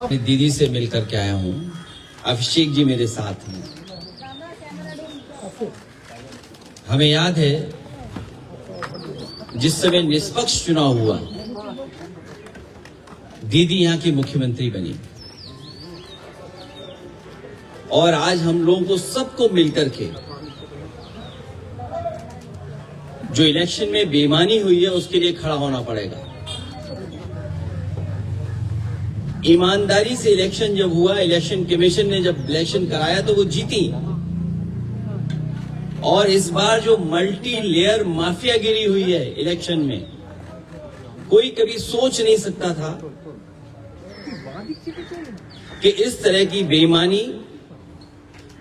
अपनी दीदी से मिलकर के आया हूँ। अभिषेक जी मेरे साथ हैं। हमें याद है जिस समय निष्पक्ष चुनाव हुआ, दीदी यहाँ की मुख्यमंत्री बनी और आज हम लोगों को सबको मिलकर के जो इलेक्शन में बेईमानी हुई है उसके लिए खड़ा होना पड़ेगा। ईमानदारी से इलेक्शन जब हुआ, इलेक्शन कमीशन ने जब इलेक्शन कराया तो वो जीती। और इस बार जो मल्टी लेयर माफियागिरी हुई है इलेक्शन में, कोई कभी सोच नहीं सकता था कि इस तरह की बेईमानी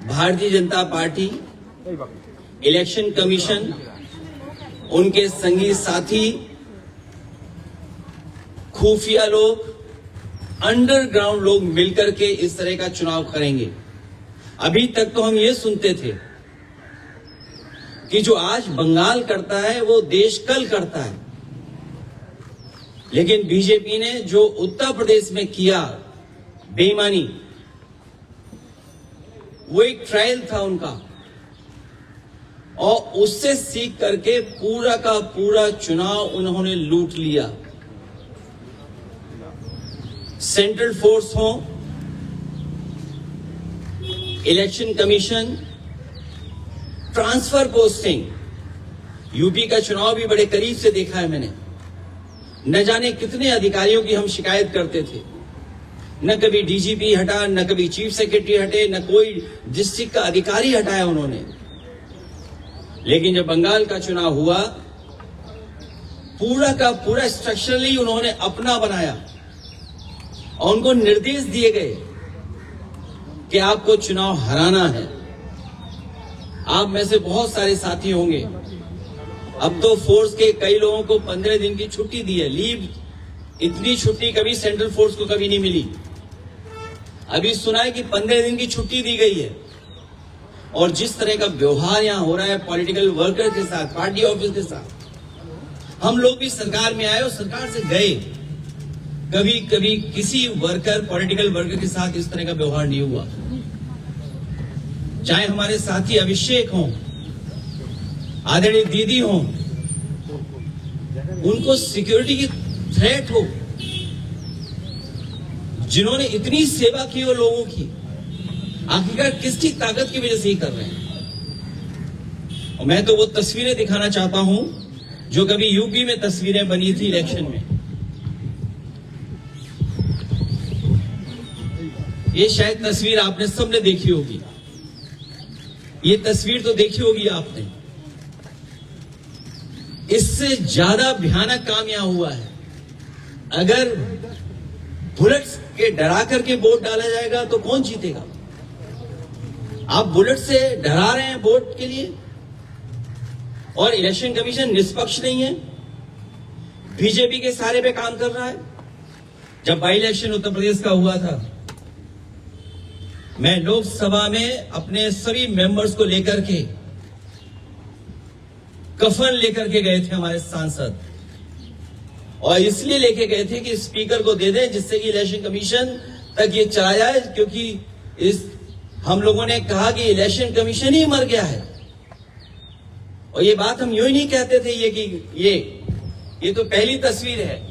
Bharatiya Janata party, election commission, उनके संगी साथी, खुफिया लोग, अंडरग्राउंड लोग मिलकर के इस तरह का चुनाव करेंगे। अभी तक तो हम ये सुनते थे कि जो आज बंगाल करता है वो देश कल करता है, लेकिन बीजेपी ने जो उत्तर प्रदेश में किया बेईमानी, वो एक ट्रायल था उनका, और उससे सीख करके पूरा का पूरा चुनाव उन्होंने लूट लिया। सेंट्रल फोर्स हो, election commission, transfer posting, UP का चुनाव भी बड़े करीब से देखा है मैंने। न जाने कितने अधिकारियों की हम शिकायत करते थे, न कभी डीजीपी हटा, न कभी चीफ सेक्रेटरी हटे, न कोई डिस्ट्रिक्ट का अधिकारी हटाया उन्होंने। लेकिन जब बंगाल का चुनाव हुआ, पूरा का पूरा स्ट्रक्चरली उन्होंने अपना बनाया और उनको निर्देश दिए गए कि आपको चुनाव हराना है। आप में से बहुत सारे साथी होंगे, अब तो फोर्स के कई लोगों को 15 दिन की छुट्टी दी है, लीव। इतनी छुट्टी कभी सेंट्रल फोर्स को कभी नहीं मिली। अभी सुना है कि 15 दिन की छुट्टी दी गई है। और जिस तरह का व्यवहार यहां हो रहा है पॉलिटिकल वर्कर के साथ, पार्टी ऑफिस के साथ, हम लोग भी सरकार में आए और सरकार से गए, कभी कभी किसी वर्कर, पॉलिटिकल वर्कर के साथ इस तरह का व्यवहार नहीं हुआ। चाहे हमारे साथी अभिषेक हों, आदरणीय दीदी हों, उनको सिक्योरिटी की थ्रेट हो, जिन्होंने इतनी सेवा की हो लोगों की, आखिरकार किसकी ताकत की वजह से ही कर रहे हैं। और मैं तो वो तस्वीरें दिखाना चाहता हूं जो कभी यूपी में तस्वीरें बनी थी इलेक्शन में। ये शायद तस्वीर आपने सबने देखी होगी, ये तस्वीर तो देखी होगी आपने। इससे ज्यादा भयानक काम यहां हुआ है। अगर बुलेट्स के डरा करके वोट डाला जाएगा तो कौन जीतेगा? आप बुलेट से डरा रहे हैं वोट के लिए, और इलेक्शन कमीशन निष्पक्ष नहीं है, बीजेपी के सहारे पे काम कर रहा है। जब बाई इलेक्शन उत्तर प्रदेश का हुआ था, मैं लोकसभा में अपने सभी मेंबर्स को लेकर के, कफन लेकर के गए थे हमारे सांसद, और इसलिए लेके गए थे कि स्पीकर को दे दें जिससे कि इलेक्शन कमीशन तक ये चला जाए, क्योंकि हम लोगों ने कहा कि इलेक्शन कमीशन ही मर गया है। और ये बात हम यूं ही नहीं कहते थे, ये तो पहली तस्वीर है।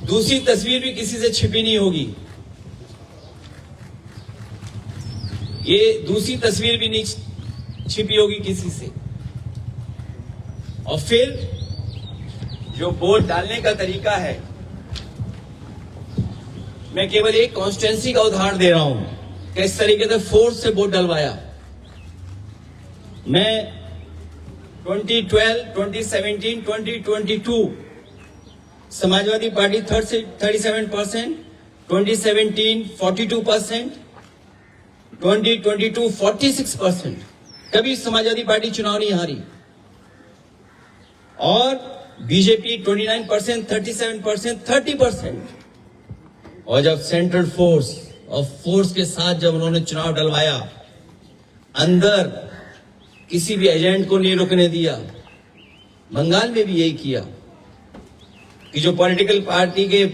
दूसरी तस्वीर भी किसी से छिपी नहीं होगी, ये दूसरी तस्वीर भी नहीं छिपी होगी किसी से। और फिर जो वोट डालने का तरीका है, मैं केवल एक कॉन्स्टिट्यूएंसी का उदाहरण दे रहा हूं कि इस तरीके से फोर्स से वोट डलवाया। मैं 2012, 2017, 2022 समाजवादी पार्टी 37%, 2017 42%, 2022 46%। कभी समाजवादी पार्टी चुनाव नहीं हारी। और बीजेपी 29%, 37%, 30%। और जब सेंट्रल फोर्स और फोर्स के साथ जब उन्होंने चुनाव डलवाया, अंदर किसी भी एजेंट को नहीं रुकने दिया, बंगाल में भी यही किया। कि जो पॉलिटिकल पार्टी के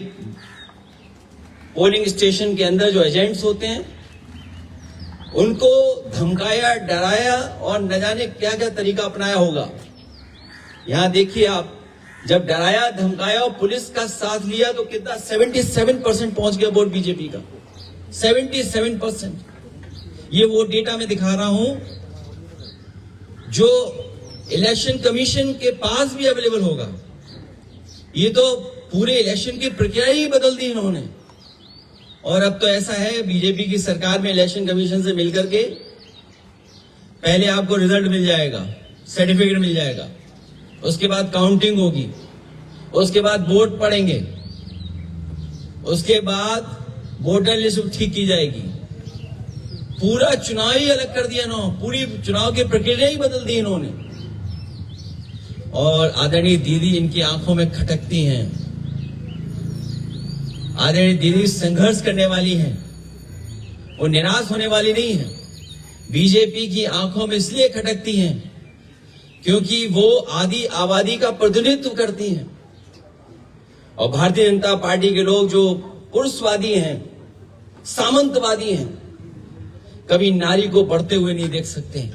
पोलिंग स्टेशन के अंदर जो एजेंट्स होते हैं उनको धमकाया, डराया और न जाने क्या क्या तरीका अपनाया होगा। यहां देखिए आप, जब डराया, धमकाया और पुलिस का साथ लिया तो कितना 77% पहुंच गया वोट बीजेपी का, 77%। ये वो डेटा मैं दिखा रहा हूं जो इलेक्शन कमीशन के पास भी अवेलेबल होगा। ये तो पूरे इलेक्शन की प्रक्रिया ही बदल दी इन्होंने। और अब तो ऐसा है बीजेपी की सरकार में इलेक्शन कमीशन से मिलकर के पहले आपको रिजल्ट मिल जाएगा, सर्टिफिकेट मिल जाएगा, उसके बाद काउंटिंग होगी, उसके बाद वोट पड़ेंगे, उसके बाद वोटर लिस्ट ठीक की जाएगी। पूरा चुनाव ही अलग कर दिया ना, पूरी चुनाव की प्रक्रिया ही बदल दी इन्होंने। और आदरणीय दीदी इनकी आंखों में खटकती हैं। आदरणीय दीदी संघर्ष करने वाली हैं, वो निराश होने वाली नहीं है। बीजेपी की आंखों में इसलिए खटकती हैं क्योंकि वो आदि आबादी का प्रतिनिधित्व करती हैं। और भारतीय जनता पार्टी के लोग जो पुरुषवादी हैं, सामंतवादी हैं, कभी नारी को बढ़ते हुए नहीं देख सकते।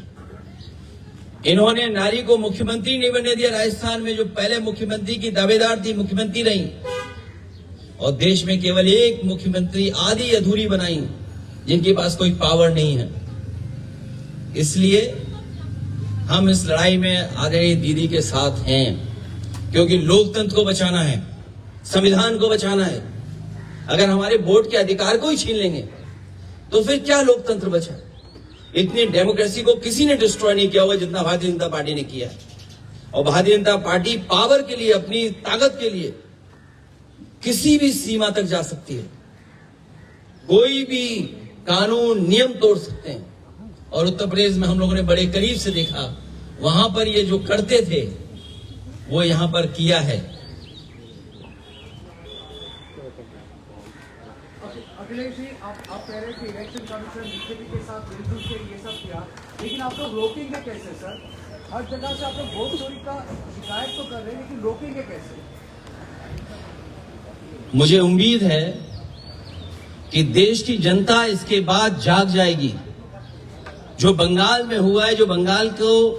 इन्होंने नारी को मुख्यमंत्री नहीं बनने दिया। राजस्थान में जो पहले मुख्यमंत्री की दावेदार थी, मुख्यमंत्री रही, और देश में केवल एक मुख्यमंत्री आधी अधूरी बनाई जिनके पास कोई पावर नहीं है। इसलिए हम इस लड़ाई में आदरणीय दीदी के साथ हैं, क्योंकि लोकतंत्र को बचाना है, संविधान को बचाना है। अगर हमारे वोट के अधिकार को ही छीन लेंगे तो फिर क्या लोकतंत्र बचा? इतनी डेमोक्रेसी को किसी ने डिस्ट्रॉय नहीं किया होगा जितना भारतीय जनता पार्टी ने किया है। और भारतीय जनता पार्टी पावर के लिए, अपनी ताकत के लिए किसी भी सीमा तक जा सकती है, कोई भी कानून नियम तोड़ सकते हैं। और उत्तर प्रदेश में हम लोगों ने बड़े करीब से देखा, वहां पर ये जो करते थे वो यहां पर किया है। अखिलेश जी, आप कह रहे थे इलेक्शन कमीशन बीजेपी के साथ मिलजुल के ये सब किया, लेकिन आप लोग रोकेंगे कैसे सर? हर जगह से आप लोग वोट चोरी का शिकायत तो कर रहे हैं, लेकिन रोकेंगे कैसे? मुझे उम्मीद है कि देश की जनता इसके बाद जाग जाएगी। जो बंगाल में हुआ है, जो बंगाल को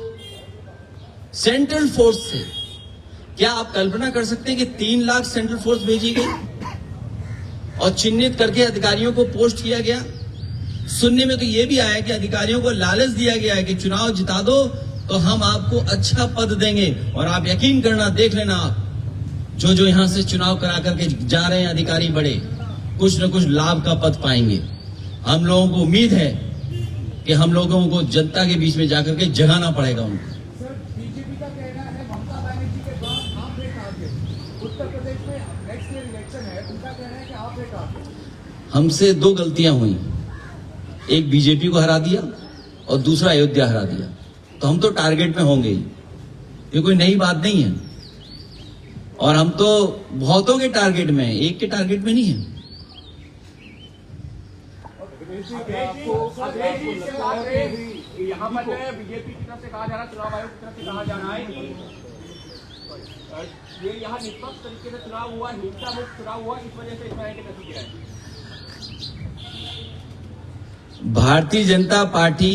सेंट्रल फोर्स से, क्या आप कल्पना कर सकते हैं कि 3 लाख सेंट्रल फोर्स भेजी गई और चिन्हित करके अधिकारियों को पोस्ट किया गया? सुनने में तो यह भी आया कि अधिकारियों को लालच दिया गया है कि चुनाव जिता दो तो हम आपको अच्छा पद देंगे। और आप यकीन करना, देख लेना, आप जो यहां से चुनाव करा करके जा रहे हैं अधिकारी बड़े, कुछ न कुछ लाभ का पद पाएंगे। हम लोगों को उम्मीद है कि हम लोगों को जनता के बीच में जाकर के जगाना पड़ेगा उनको। सर, बीजेपी का कहना है ममता बनर्जी के बाद आप है टारगेट। उत्तर प्रदेश में नेक्स्ट ईयर इलेक्शन है, उनका कहना है कि आप है टारगेट। हमसे 2 गलतियां हुई, एक बीजेपी को हरा दिया और दूसरा अयोध्या हरा दिया, तो हम तो टारगेट में होंगे ही। ये कोई नई बात नहीं है। और हम तो बहुतों के टारगेट में हैं, एक के टारगेट में नहीं है। यहाँ पर जो है बीजेपी की तरफ से कहा जा रहा है, चुनाव आयोग की तरफ से कहा जा रहा है कि ये यहाँ निष्पक्ष तरीके से चुनाव हुआ, हिंसा मुक्त चुनाव हुआ, इस वजह से इस तरह के नतीजे आए। भारतीय जनता पार्टी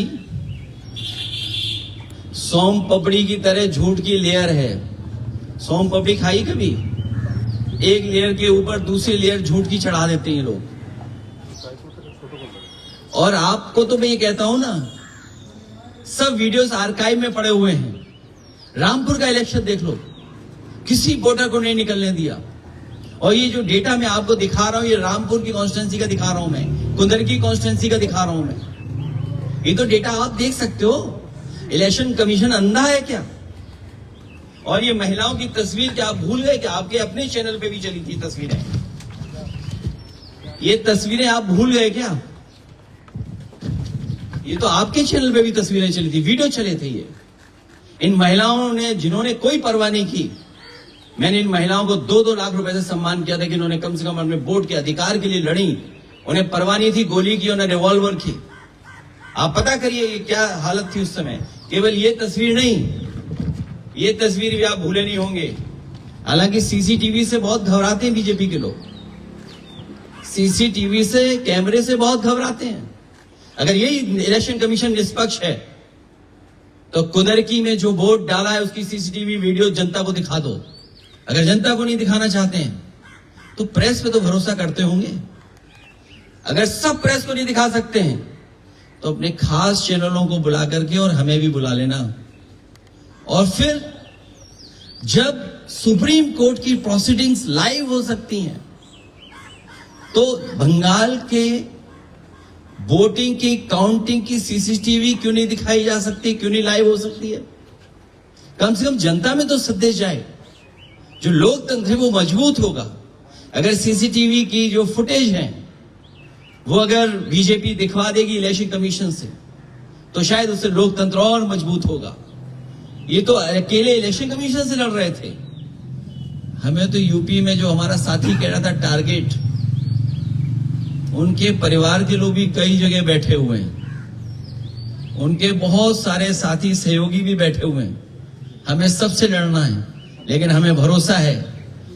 सोम पपड़ी की तरह झूठ की लेयर है। सोम पपड़ी खाई कभी? एक लेयर के ऊपर दूसरी लेयर झूठ की चढ़ा देते हैं लोग। और आपको तो मैं ये कहता हूं ना, सब वीडियोस आर्काइव में पड़े हुए हैं। रामपुर का इलेक्शन देख लो, किसी वोटर को नहीं निकलने दिया। और ये जो डेटा मैं आपको दिखा रहा हूं, ये रामपुर की कॉन्स्टिट्यूंसी का दिखा रहा हूं मैं, कुंदर की कॉन्स्टिट्यूंसी का दिखा रहा हूं मैं। ये तो डेटा आप देख सकते हो। इलेक्शन कमीशन अंधा है क्या? और ये महिलाओं की तस्वीर क्या आप भूल गए कि आपके अपने चैनल पे भी चली थी तस्वीरें? ये तस्वीरें आप भूल गए क्या? ये तो आपके चैनल पे भी तस्वीरें चली थी, वीडियो चले थे। ये इन महिलाओं ने, जिन्होंने कोई परवाह नहीं की, मैंने इन महिलाओं को 2-2 लाख रुपए से सम्मान किया था कि इन्होंने कम से कम अपने वोट के अधिकार के लिए लड़ी। उन्हें परवाह नहीं थी गोली की, उन्हें रिवॉल्वर की। आप पता करिए ये क्या हालत थी उस समय। केवल ये तस्वीर नहीं, ये तस्वीर भी आप भूले नहीं होंगे। हालांकि सीसीटीवी से बहुत घबराते हैं बीजेपी के लोग, सीसीटीवी से, कैमरे से बहुत घबराते हैं। अगर यही इलेक्शन कमीशन निष्पक्ष है तो कुदरकी में जो वोट डाला है उसकी सीसीटीवी वीडियो जनता को दिखा दो। अगर जनता को नहीं दिखाना चाहते हैं तो प्रेस पे तो भरोसा करते होंगे। अगर सब प्रेस को नहीं दिखा सकते हैं तो अपने खास चैनलों को बुला करके और हमें भी बुला लेना, और फिर जब सुप्रीम कोर्ट की प्रोसीडिंग्स लाइव हो सकती हैं तो बंगाल के वोटिंग की काउंटिंग की सीसीटीवी क्यों नहीं दिखाई जा सकती, क्यों नहीं लाइव हो सकती है? कम से कम जनता में तो संदेश जाए, जो लोकतंत्र है वो मजबूत होगा। अगर सीसीटीवी की जो फुटेज है वो अगर बीजेपी दिखवा देगी इलेक्शन कमीशन से तो शायद उससे लोकतंत्र और मजबूत होगा। ये तो अकेले इलेक्शन कमीशन से लड़ रहे थे, हमें तो यूपी में जो हमारा साथी कह रहा था टारगेट, उनके परिवार के लोग भी कई जगह बैठे हुए हैं, उनके बहुत सारे साथी सहयोगी भी बैठे हुए हैं। हमें सबसे लड़ना है, लेकिन हमें भरोसा है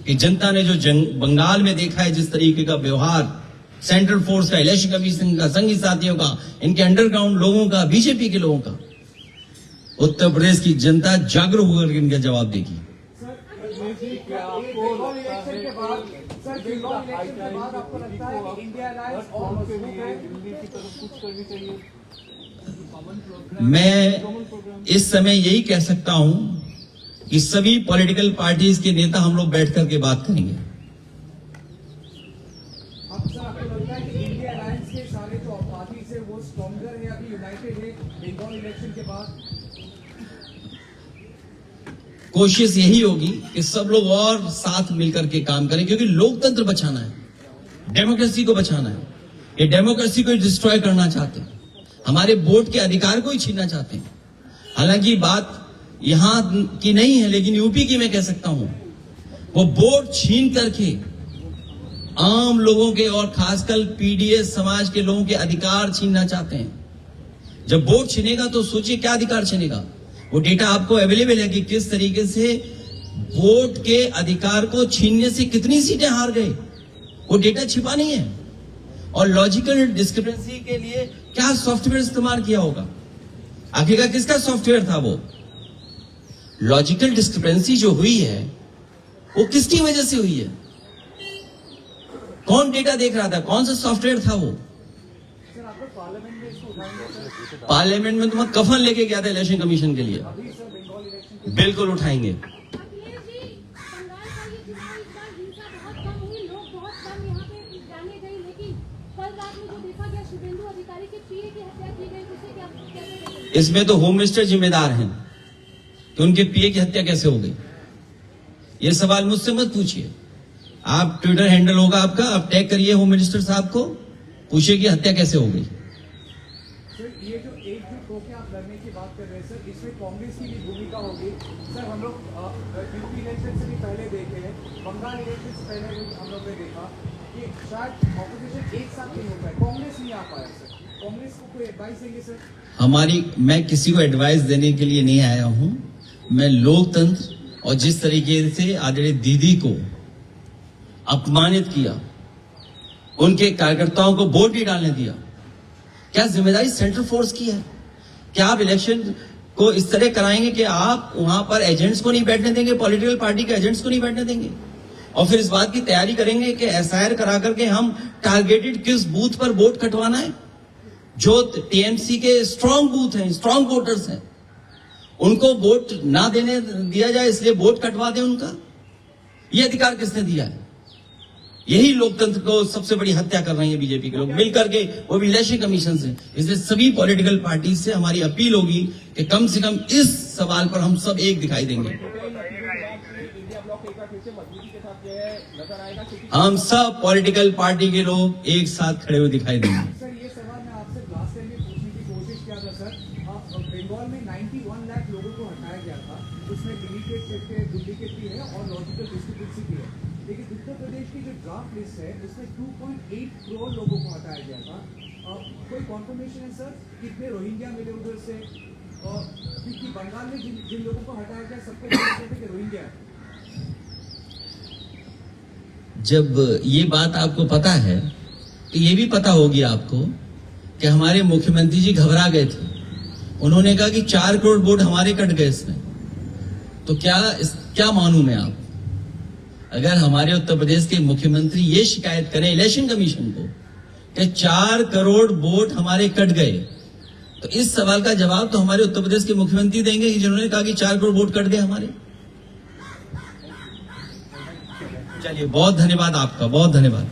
कि जनता ने जो बंगाल में देखा है, जिस तरीके का व्यवहार सेंट्रल फोर्स का, इलेक्शन कमीशन का, संघी साथियों का, इनके अंडरग्राउंड लोगों का, बीजेपी के लोगों का, उत्तर प्रदेश की जनता जागरूक होकर इनका जवाब देगी। बंगाल इलेक्शन के बाद सर, बंगाल इलेक्शन के बाद आपको लगता है कि इंडिया अलायंस और मजबूत है? दिल्ली की तरफ कुछ करनी चाहिए। मैं इस समय यही कह सकता हूं कि सभी पॉलिटिकल पार्टीज के नेता हम लोग बैठ करके बात करेंगे। अब सर, आपको लगता है कि इंडिया अलायंस के सारे जो पार्टीज है वो स्ट्रॉन्गर है, अभी यूनाइटेड है बंगाल इलेक्शन के बाद? कोशिश यही होगी कि सब लोग और साथ मिलकर के काम करें, क्योंकि लोकतंत्र बचाना है, डेमोक्रेसी को बचाना है। ये डेमोक्रेसी को डिस्ट्रॉय करना चाहते हैं, हमारे वोट के अधिकार को ही छीनना चाहते हैं। हालांकि बात यहां की नहीं है, लेकिन यूपी की मैं कह सकता हूं, वो वोट छीन करके आम लोगों के और खासकर पीडीएस समाज के लोगों के अधिकार छीनना चाहते हैं। जब वोट छीनेगा तो सोचिए क्या अधिकार छीनेगा। वो डेटा आपको अवेलेबल है कि किस तरीके से वोट के अधिकार को छीनने से कितनी सीटें हार गए, वो डेटा छिपा नहीं है। और लॉजिकल डिस्क्रिपेंसी के लिए क्या सॉफ्टवेयर इस्तेमाल किया होगा, आखिरकार किसका सॉफ्टवेयर था वो? लॉजिकल डिस्क्रिपेंसी जो हुई है वो किसकी वजह से हुई है? कौन डेटा देख रहा था, कौन सा सॉफ्टवेयर था वो? सर, आप लोग पार्लियामेंट में इसको उठाएंगे सर? पार्लियामेंट में तो मैं कफन लेके गया था इलेक्शन कमीशन के लिए। अभी सर बंगाल इलेक्शन के बिल्कुल उठाएंगे। अखिलेश जी, बंगाल का ये चुनाव इस बार हिंसा बहुत कम हुई, लोग बहुत कम यहाँ पे जाने गए, लेकिन कल रात में जो देखा गया शुभेंदु अधिकारी के पीए की हत्या की गई, उसे क्या कैसे देखेंगे? इसमें तो होम मिनिस्टर जिम्मेदार हैं कि उनके पीए की हत्या कैसे हो गई। ये सवाल मुझसे मत पूछिए, आप ट्विटर हैंडल होगा आपका, आप टैग करिए होम मिनिस्टर साहब को, पूछिए कि हत्या कैसे हो गई। सर, ये जो एकजुट होकर आप लड़ने की बात कर रहे हैं सर, इसमें कांग्रेस की भी भूमिका होगी सर। हम लोग यूपी इलेक्शन से भी पहले देखे हैं, बंगाल इलेक्शन से पहले भी हम लोग ने देखा कि शायद ऑपोजिशन एक साथ नहीं हो पाए, कांग्रेस नहीं आ पाया सर। कांग्रेस को कोई एडवाइस देंगे सर? मैं किसी को एडवाइस देने के लिए नहीं आया हूं। मैं लोकतंत्र और जिस तरीके से आदरणीय दीदी को अपमानित किया, उनके कार्यकर्ताओं को वोट नहीं डालने दिया, क्या जिम्मेदारी सेंट्रल फोर्स की है? क्या आप इलेक्शन को इस तरह कराएंगे कि आप वहां पर एजेंट्स को नहीं बैठने देंगे, पॉलिटिकल पार्टी के एजेंट्स को नहीं बैठने देंगे, और फिर इस बात की तैयारी करेंगे कि एसआईआर करा करके हम टारगेटेड किस बूथ पर वोट कटवाना है? जो टीएमसी के स्ट्रांग बूथ हैं, स्ट्रांग वोटर्स हैं, उनको वोट ना देने दिया जाए, इसलिए वोट कटवा दें उनका। यह अधिकार किसने दिया है? यही लोकतंत्र को सबसे बड़ी हत्या कर रही है बीजेपी के लोग मिलकर के, वो भी इलेक्शन कमीशन से। इसलिए सभी पॉलिटिकल पार्टी से हमारी अपील होगी कि कम से कम इस सवाल पर हम सब एक दिखाई देंगे। इंडिया ब्लॉक एक बार फिर से मजबूती के साथ जो है नजर आएगा, क्योंकि हम सब पॉलिटिकल पार्टी के लोग एक साथ खड़े हुए दिखाई देंगे। सर, ये सवाल मैं आपसे लास्ट टाइम में पूछने की कोशिश किया था सर। बंगाल में 91 लाख लोगों को हटाया गया था, उसमें डिलीटेड थे, डुप्लीकेट भी है और लॉजिकल डिस्क्रिपेंसी भी है। लेकिन उत्तर प्रदेश की जो ड्राफ्ट लिस्ट है उसमें 2.8 करोड़ लोगों को हटाया गया था। कोई कॉन्फर्मेशन है सर कितने रोहिंग्या मिले उधर से? क्योंकि बंगाल में जिन लोगों को हटाया गया सबको बोलते थे कि रोहिंग्या है। जब ये बात आपको पता है तो ये भी पता होगी आपको कि हमारे मुख्यमंत्री जी घबरा गए थे। उन्होंने कहा कि 4 करोड़ वोट हमारे कट गए इसमें। तो क्या मानूं मैं आप, अगर हमारे उत्तर प्रदेश के मुख्यमंत्री ये शिकायत करें इलेक्शन कमीशन को कि 4 करोड़ वोट हमारे कट गए, तो इस सवाल का जवाब तो हमारे उत्तर प्रदेश के मुख्यमंत्री देंगे जिन्होंने कहा कि 4 करोड़ वोट कट गए हमारे। चलिए, बहुत धन्यवाद आपका, बहुत धन्यवाद।